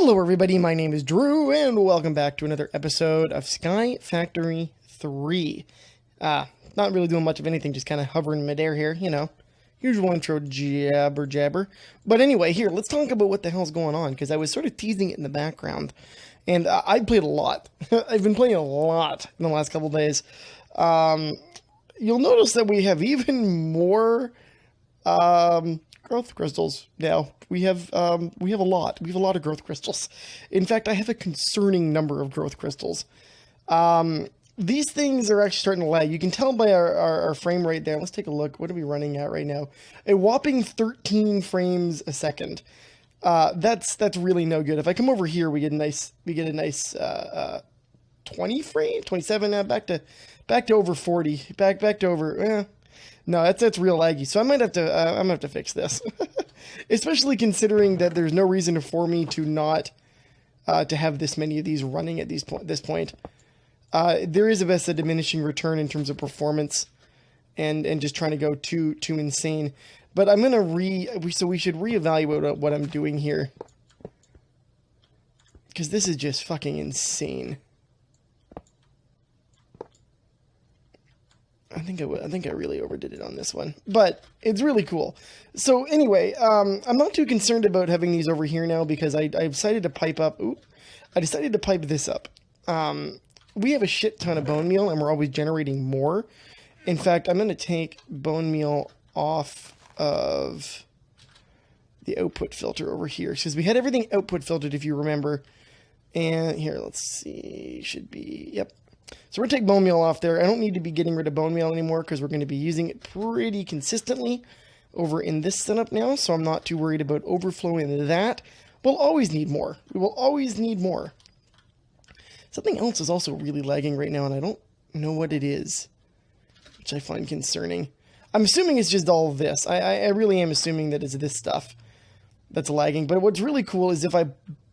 Hello everybody, my name is Drew, and welcome back to another episode of Sky Factory 3. Not really doing much of anything, just kind of hovering midair here, you know. Usual intro jabber. But anyway, here, let's talk about what the hell's going on, because I was sort of teasing it in the background. And I played a lot. I've been playing a lot in the last couple days. You'll notice that we have even more growth crystals now. We have a lot. We have a lot of growth crystals. In fact, I have a concerning number of growth crystals. These things are actually starting to lag. You can tell by our frame rate there. Let's take a look. What are we running at right now? A whopping 13 frames a second. That's really no good. If I come over here, we get a nice 20 frame, 27 back to over 40. Back to over. No, that's real laggy. So I might have to I'm gonna have to fix this. Especially considering that there's no reason for me to not to have this many of these running at this point. There is a diminishing return in terms of performance and just trying to go too insane. But I'm gonna we should reevaluate what I'm doing here. Because this is just fucking insane. I think I really overdid it on this one, but it's really cool. So anyway, I'm not too concerned about having these over here now because I decided to pipe up. I decided to pipe this up. We have a shit ton of bone meal, and we're always generating more. In fact, I'm going to take bone meal off of the output filter over here because we had everything output filtered, if you remember. And here, let's see, should be, yep. So we're going to take bone meal off there. I don't need to be getting rid of bone meal anymore because we're going to be using it pretty consistently over in this setup now. So I'm not too worried about overflowing into that. We'll always need more. We will always need more. Something else is also really lagging right now, and I don't know what it is, which I find concerning. I'm assuming it's just all of this. I really am assuming that it's this stuff that's lagging. But what's really cool is if I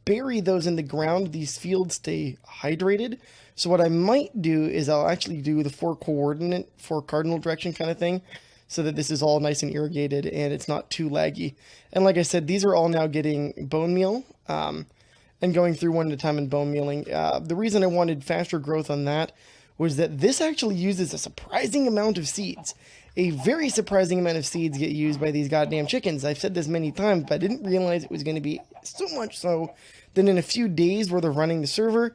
bury those in the ground, these fields stay hydrated. So what I might do is I'll actually do the four cardinal direction kind of thing so that this is all nice and irrigated and it's not too laggy. And like I said, these are all now getting bone meal and going through one at a time and bone mealing. The reason I wanted faster growth on that was that this actually uses a surprising amount of seeds. A very surprising amount of seeds get used by these goddamn chickens. I've said this many times, but I didn't realize it was going to be so much so that in a few days where they're running the server,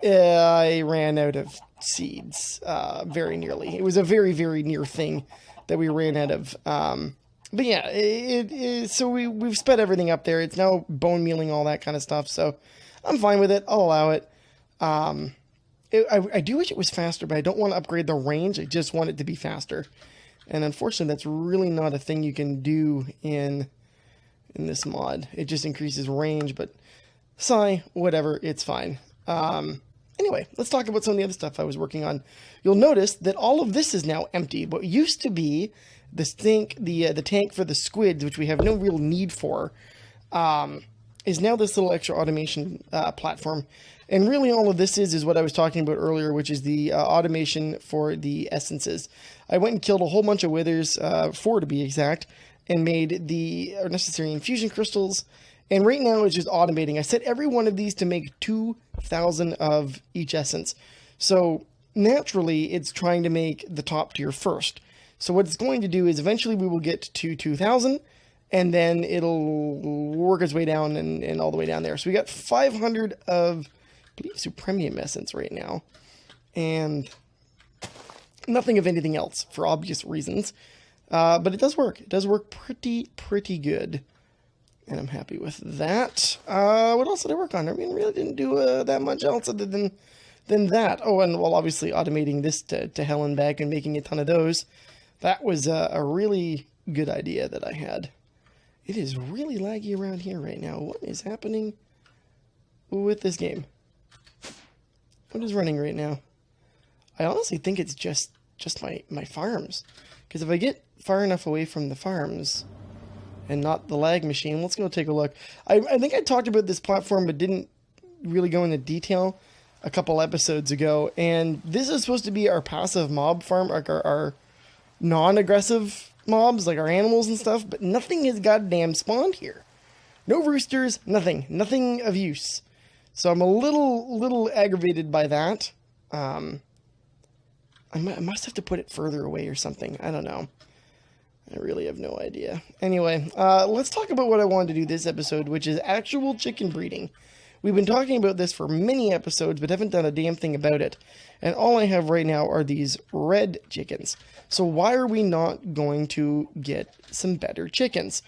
I ran out of seeds, very nearly. It was a very, very near thing that we ran out of. But yeah, so we've sped everything up there. It's now bone mealing, all that kind of stuff. So I'm fine with it. I'll allow it. I do wish it was faster, but I don't want to upgrade the range. I just want it to be faster. And unfortunately, that's really not a thing you can do in this mod. It just increases range, but whatever, it's fine. Anyway, let's talk about some of the other stuff I was working on. You'll notice that all of this is now empty. What used to be the tank for the squids, which we have no real need for, is now this little extra automation platform. And really all of this is what I was talking about earlier, which is the automation for the essences. I went and killed a whole bunch of withers, 4 to be exact, and made the necessary infusion crystals. And right now it's just automating. I set every one of these to make 2,000 of each essence. So naturally it's trying to make the top tier first. So what it's going to do is eventually we will get to 2,000 and then it'll work its way down and all the way down there. So we got 500 of, I believe, Supremium Essence right now. And nothing of anything else for obvious reasons. But it does work. It does work pretty good. And I'm happy with that. What else did I work on? I mean, really didn't do that much else other than that. Oh, and well, obviously automating this to hell and back and making a ton of those. That was a really good idea that I had. It is really laggy around here right now. What is happening with this game? What is running right now? I honestly think it's just my farms. Because if I get far enough away from the farms and not the lag machine, let's go take a look. I think I talked about this platform but didn't really go into detail a couple episodes ago. And this is supposed to be our passive mob farm, like our non-aggressive mobs, like our animals and stuff, but nothing has goddamn spawned here. No roosters, nothing of use. So I'm a little aggravated by that. I must have to put it further away or something. I don't know. I really have no idea. Anyway, let's talk about what I wanted to do this episode, which is actual chicken breeding. We've been talking about this for many episodes, but haven't done a damn thing about it. And all I have right now are these red chickens. So why are we not going to get some better chickens?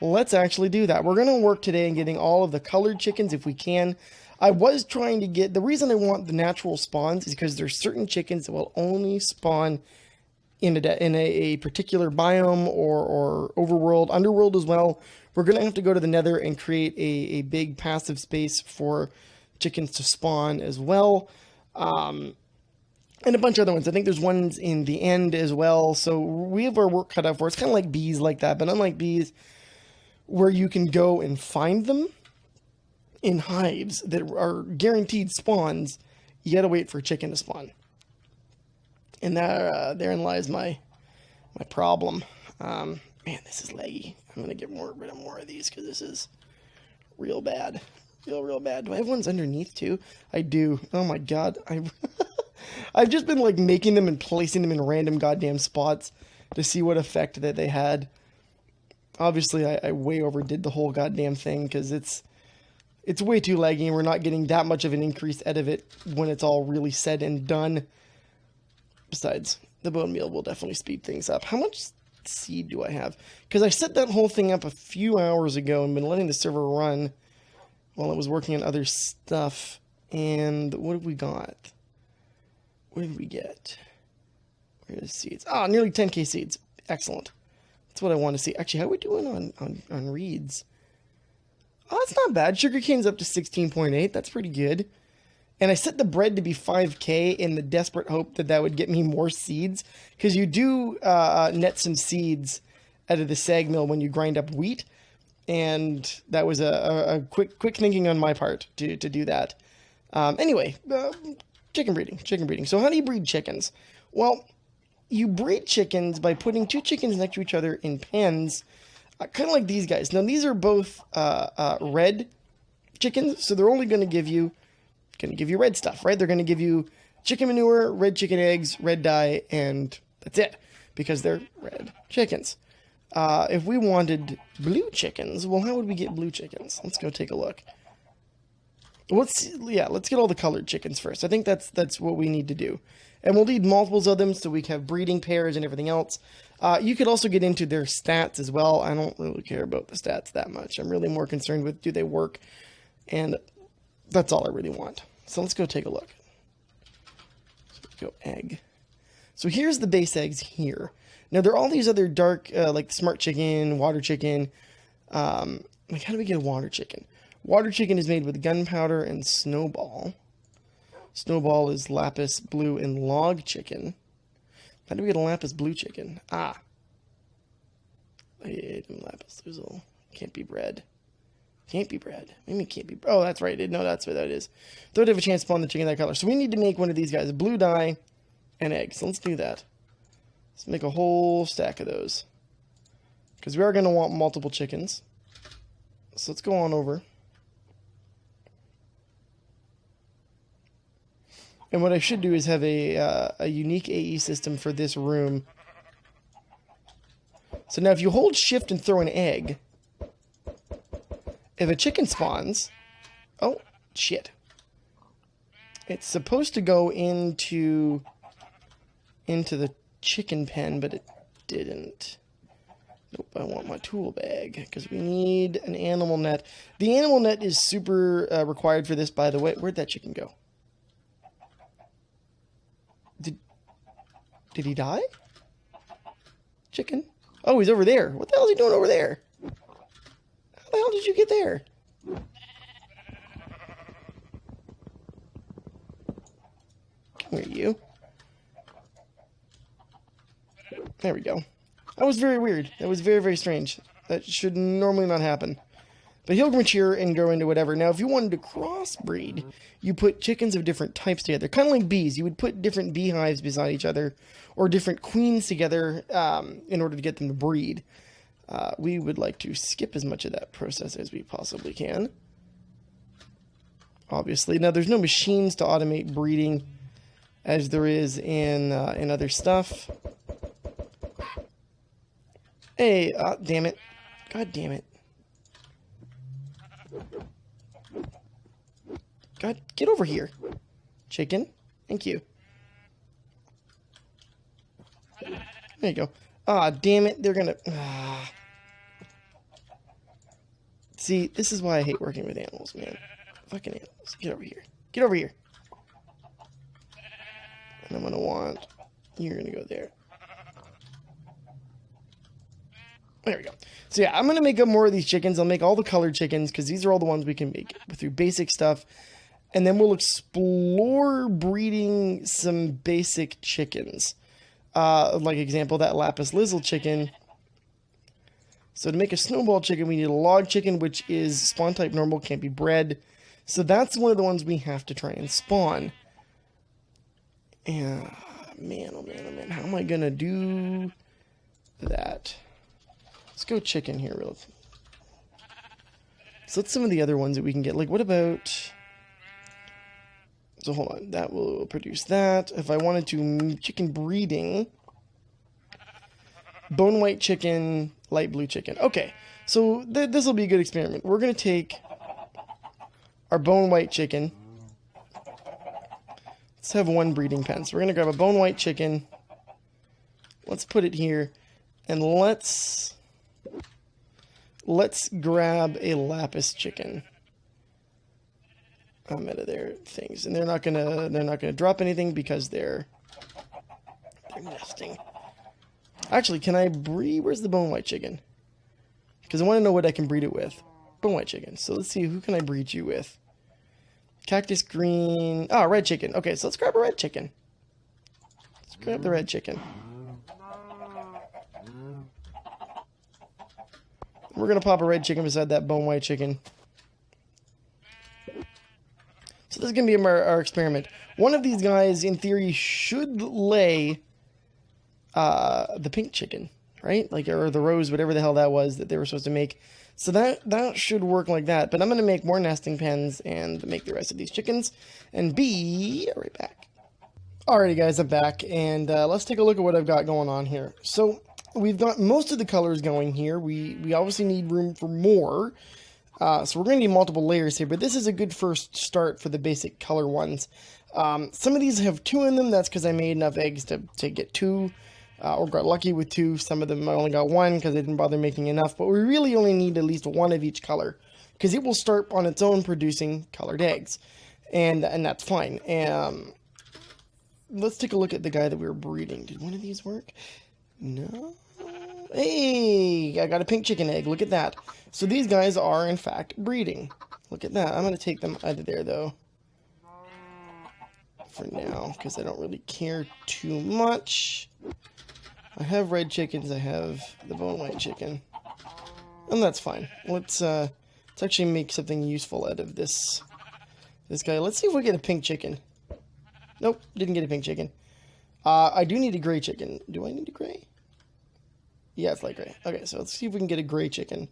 Let's actually do that. We're going to work today on getting all of the colored chickens if we can. I was trying to get, the reason I want the natural spawns is because there's certain chickens that will only spawn in a particular biome or overworld, underworld as well. We're going to have to go to the nether and create a big passive space for chickens to spawn as well. And a bunch of other ones. I think there's ones in the end as well. So we have our work cut out for it. It's kind of like bees like that, but unlike bees, where you can go and find them in hives that are guaranteed spawns, you got to wait for a chicken to spawn. And therein lies my problem. Man, this is laggy. I'm going to get rid of more of these because this is real bad. Real bad. Do I have ones underneath too? I do. Oh my god. I've just been like making them and placing them in random goddamn spots to see what effect that they had. Obviously, I way overdid the whole goddamn thing because it's way too laggy and we're not getting that much of an increase out of it when it's all really said and done. Besides, the bone meal will definitely speed things up. How much seed do I have? Because I set that whole thing up a few hours ago and been letting the server run while I was working on other stuff. And what have we got? What did we get? Where's seeds? Ah, nearly 10k seeds. Excellent. That's what I want to see. Actually, how are we doing on reeds? Oh, that's not bad. Sugarcane's up to 16.8. That's pretty good. And I set the bread to be 5k in the desperate hope that that would get me more seeds. Because you do net some seeds out of the sag mill when you grind up wheat. And that was a quick thinking on my part to do that. Anyway, chicken breeding. So how do you breed chickens? Well, you breed chickens by putting two chickens next to each other in pens. Kind of like these guys. Now, these are both red chickens. So they're only going to give you red stuff, right? They're going to give you chicken manure, red chicken eggs, red dye, and that's it, because they're red chickens. If we wanted blue chickens, well, how would we get blue chickens? Let's go take a look. Let's get all the colored chickens first. I think that's what we need to do. And we'll need multiples of them so we can have breeding pairs and everything else. You could also get into their stats as well. I don't really care about the stats that much. I'm really more concerned with, do they work? And that's all I really want. So let's go take a look. So let's go egg. So here's the base eggs here. Now there are all these other dark, like smart chicken, water chicken. Like how do we get a water chicken? Water chicken is made with gunpowder and snowball. Snowball is lapis blue and log chicken. How do we get a lapis blue chicken? Ah. Lapis lazuli. Can't be bread. Can't be bread. Maybe it can't be. Oh, that's right. No, that's what that is. Don't have a chance to spawn the chicken that color. So we need to make one of these guys. A blue dye and eggs. So let's do that. Let's make a whole stack of those. Because we are going to want multiple chickens. So let's go on over. And what I should do is have a unique AE system for this room. So now if you hold shift and throw an egg, if a chicken spawns, oh, shit. It's supposed to go into the chicken pen, but it didn't. Nope, I want my tool bag, because we need an animal net. The animal net is super required for this, by the way. Where'd that chicken go? Did he die? Chicken? Oh, he's over there. What the hell is he doing over there? How the hell did you get there? Come here, you. There we go. That was very weird. That was very, very strange. That should normally not happen. But he'll mature and grow into whatever. Now, if you wanted to crossbreed, you put chickens of different types together. Kind of like bees. You would put different beehives beside each other, or different queens together in order to get them to breed. we would like to skip as much of that process as we possibly can. Obviously. Now, there's no machines to automate breeding as there is in other stuff. Hey, damn it. God damn it. God, get over here. Chicken. Thank you. There you go. Ah, damn it. They're gonna... See, this is why I hate working with animals, man. Fucking animals. Get over here. Get over here. And I'm gonna want... You're gonna go there. There we go. So yeah, I'm gonna make up more of these chickens. I'll make all the colored chickens, because these are all the ones we can make through basic stuff. And then we'll explore breeding some basic chickens. Like example, that lapis lazuli chicken. So to make a snowball chicken, we need a log chicken, which is spawn type normal, can't be bred. So that's one of the ones we have to try and spawn. And man, oh man, oh man, how am I gonna do that? Let's go chicken here real quick. So that's some of the other ones that we can get. Like, what about... So hold on, that will produce that. If I wanted to chicken breeding, bone white chicken, light blue chicken. Okay, so this will be a good experiment. We're going to take our bone white chicken. Let's have one breeding pen. So we're going to grab a bone white chicken. Let's put it here. And let's grab a lapis chicken. Out of their things, and they're not gonna drop anything because they're nesting. Actually, can I breed? Where's the bone white chicken? Because I want to know what I can breed it with. Bone white chicken. So let's see, who can I breed you with? Cactus green. Ah, red chicken. Okay, so let's grab a red chicken. Let's grab the red chicken. We're gonna pop a red chicken beside that bone white chicken. So this is going to be our experiment. One of these guys, in theory, should lay the pink chicken, right? Like, or the rose, whatever the hell that was that they were supposed to make. So that should work like that. But I'm going to make more nesting pens and make the rest of these chickens. And be right back. Alrighty, guys, I'm back. And let's take a look at what I've got going on here. So we've got most of the colors going here. We obviously need room for more. So we're going to need multiple layers here, but this is a good first start for the basic color ones. Some of these have 2 in them. That's because I made enough eggs to get 2, or got lucky with 2. Some of them I only got 1 because I didn't bother making enough, but we really only need at least 1 of each color because it will start on its own producing colored eggs, and that's fine. Let's take a look at the guy that we were breeding. Did one of these work? No. Hey, I got a pink chicken egg. Look at that. So these guys are, in fact, breeding. Look at that. I'm going to take them out of there, though, for now, because I don't really care too much. I have red chickens. I have the bone white chicken. And that's fine. Let's actually make something useful out of this guy. Let's see if we get a pink chicken. Nope, didn't get a pink chicken. I do need a gray chicken. Do I need a gray? Yeah, it's light gray. Okay, so let's see if we can get a gray chicken.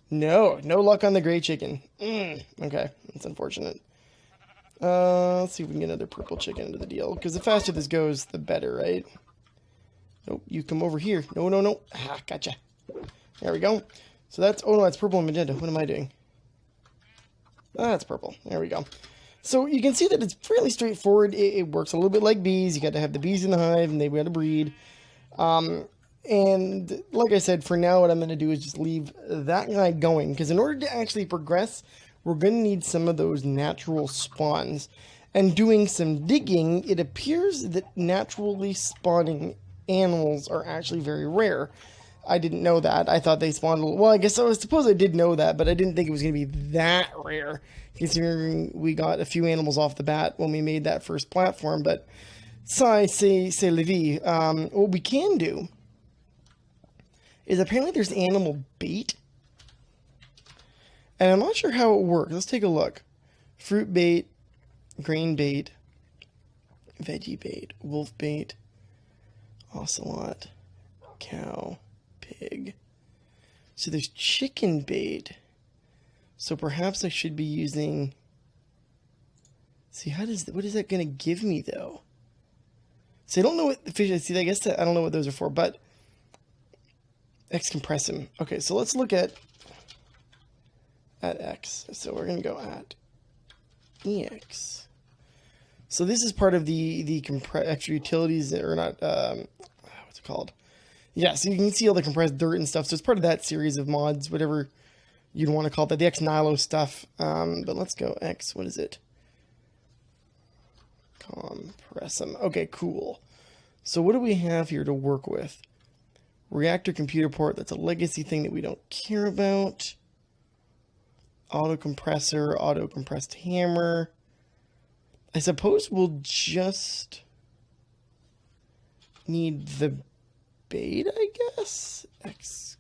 No luck on the gray chicken. Okay, that's unfortunate. Let's see if we can get another purple chicken into the deal, because the faster this goes, the better, right? Nope, you come over here. No. Ah, gotcha. There we go. So that's, oh no, that's purple and magenta. What am I doing? Ah, that's purple. There we go. So you can see that it's fairly straightforward. It works a little bit like bees. You got to have the bees in the hive, and they've got to breed. And like I said, for now, what I'm going to do is just leave that guy going, because in order to actually progress, we're going to need some of those natural spawns. And doing some digging, it appears that naturally spawning animals are actually very rare. I didn't know that. I thought they spawned, well, I guess I suppose I did know that, but I didn't think it was going to be that rare, considering we got a few animals off the bat when we made that first platform. But c'est la vie. What we can do is apparently there's animal bait, and I'm not sure how it works. Let's take a look. Fruit bait, grain bait, veggie bait, wolf bait. ocelot, cow, pig. So there's chicken bait. So perhaps I should be using... See, what is that going to give me, though? See, I don't know what the fish... See, I guess I don't know what those are for, but... X-compress them. Okay, so let's look at X. So we're going to go at EX. So this is part of the extra utilities, or not, what's it called? Yeah, so you can see all the compressed dirt and stuff. So it's part of that series of mods, whatever you'd want to call that, the X-Nilo stuff. But let's go X, what is it? Compress them. Okay, cool. So what do we have here to work with? Reactor computer port, that's a legacy thing that we don't care about. Auto compressor, auto compressed hammer. I suppose we'll just need the bait, I guess? X.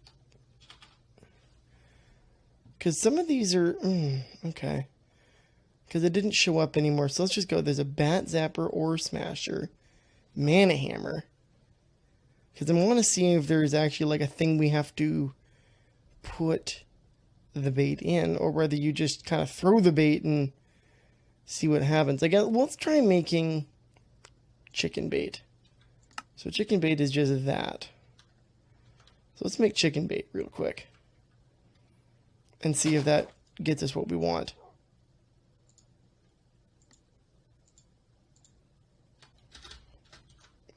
Because some of these are... okay. Because it didn't show up anymore. So let's just go. There's a bat zapper, ore smasher, mana hammer. Because I want to see if there's actually like a thing we have to put the bait in, or whether you just kind of throw the bait and see what happens. I guess let's try making chicken bait. So chicken bait is just that. So let's make chicken bait real quick and see if that gets us what we want.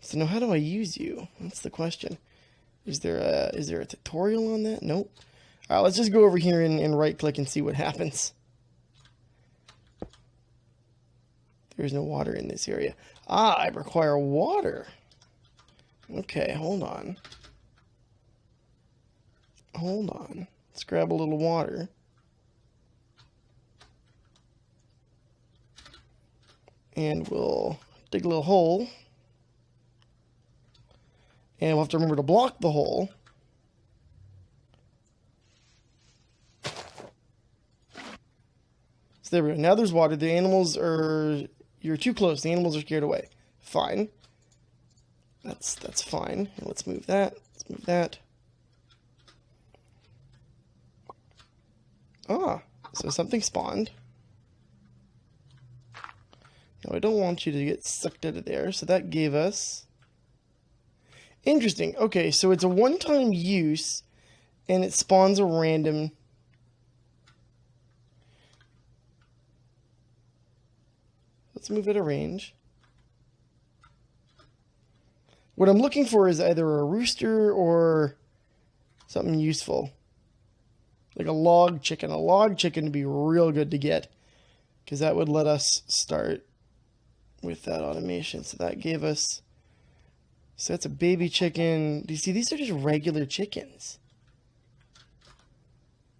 So now how do I use you? That's the question. Is there a tutorial on that? Nope. All right, let's just go over here and right click and see what happens. There's no water in this area. Ah, I require water. Okay, hold on. Hold on. Let's grab a little water. And we'll dig a little hole. And we'll have to remember to block the hole. So there we go. Now there's water. The animals are... You're too close. The animals are scared away. Fine. That's fine. And let's move that. Let's move that. Ah, so something spawned. Now I don't want you to get sucked out of there. So that gave us... Interesting. Okay, so it's a one-time use, and it spawns a random... Let's move it a range. What I'm looking for is either a rooster or something useful. Like a log chicken. A log chicken would be real good to get, because that would let us start with that automation. So that gave us... So that's a baby chicken. Do you see? These are just regular chickens.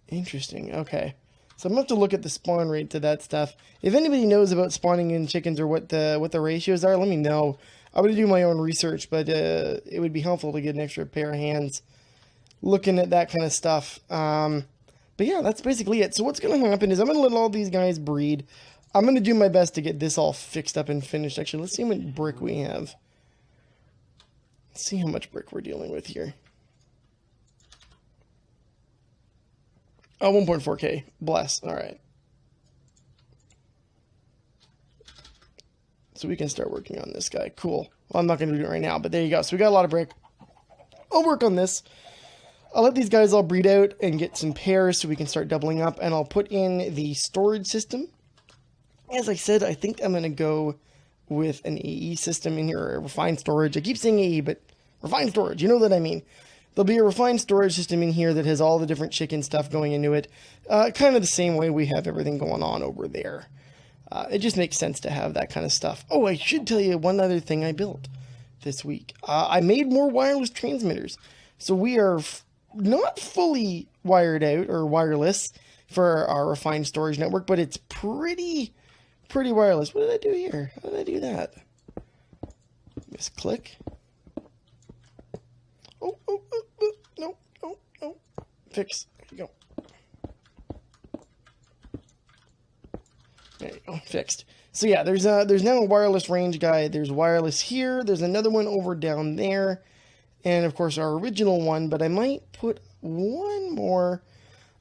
Interesting. Okay. So I'm going to have to look at the spawn rate to that stuff. If anybody knows about spawning in chickens or what the ratios are, let me know. I'm going to do my own research, but it would be helpful to get an extra pair of hands looking at that kind of stuff. But yeah, that's basically it. So what's going to happen is I'm going to let all these guys breed. I'm going to do my best to get this all fixed up and finished. Actually, let's see how much brick we have. Let's see how much brick we're dealing with here. Oh, 1.4K. Bless. All right. So we can start working on this guy. Cool. Well, I'm not going to do it right now, but there you go. So we got a lot of brick. I'll work on this. I'll let these guys all breed out and get some pairs so we can start doubling up. And I'll put in the storage system. As I said, I think I'm going to go with an AE system in here, or refined storage. I keep saying AE, but refined storage, you know what I mean. There'll be a refined storage system in here that has all the different chicken stuff going into it. Kind of the same way we have everything going on over there. It just makes sense to have that kind of stuff. Oh, I should tell you one other thing I built this week. I made more wireless transmitters. So we are not fully wired out or wireless for our refined storage network, but it's pretty wireless. What did I do here? How did I do that? Misclick. Oh, no. Fix. There you go. There you go, fixed. So yeah, there's now a wireless range guide. There's wireless here. There's another one over down there. And of course our original one, but I might put one more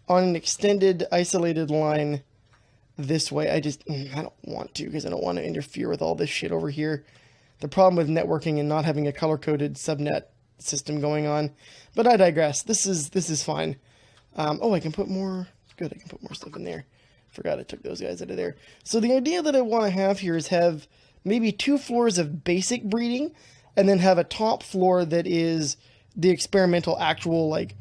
on an extended isolated line this way. I don't want to, because I don't want to interfere with all this shit over here. The problem with networking and not having a color-coded subnet system going on. But I digress. This is fine. Oh, I can put more. Good, I can put more stuff in there. Forgot I took those guys out of there. So the idea that I want to have here is have maybe 2 floors of basic breeding, and then have a top floor that is the experimental, actual, like,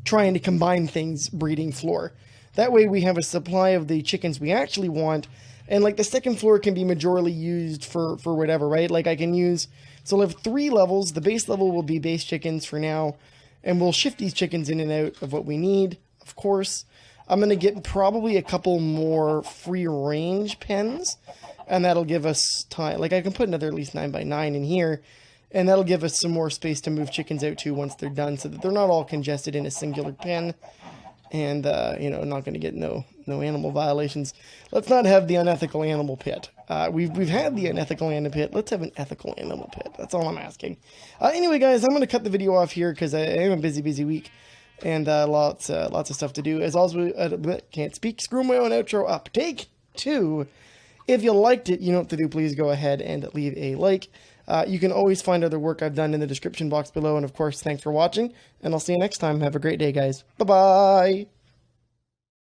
trying to combine things breeding floor. That way we have a supply of the chickens we actually want, and like the second floor can be majorly used for whatever, right? Like I can use, so I'll have 3 levels. The base level will be base chickens for now, and we'll shift these chickens in and out of what we need, of course. I'm going to get probably a couple more free range pens, and that'll give us time. Like I can put another at least 9x9 in here, and that'll give us some more space to move chickens out to once they're done, so that they're not all congested in a singular pen. And, you know, not going to get no animal violations. Let's not have the unethical animal pit. We've had the unethical animal pit. Let's have an ethical animal pit. That's all I'm asking. Anyway, guys, I'm going to cut the video off here because I am a busy week. And lots of stuff to do. As always, can't speak. Screw my own outro up. Take 2. If you liked it, you know what to do. Please go ahead and leave a like. You can always find other work I've done in the description box below. And of course, thanks for watching. And I'll see you next time. Have a great day, guys. Bye-bye.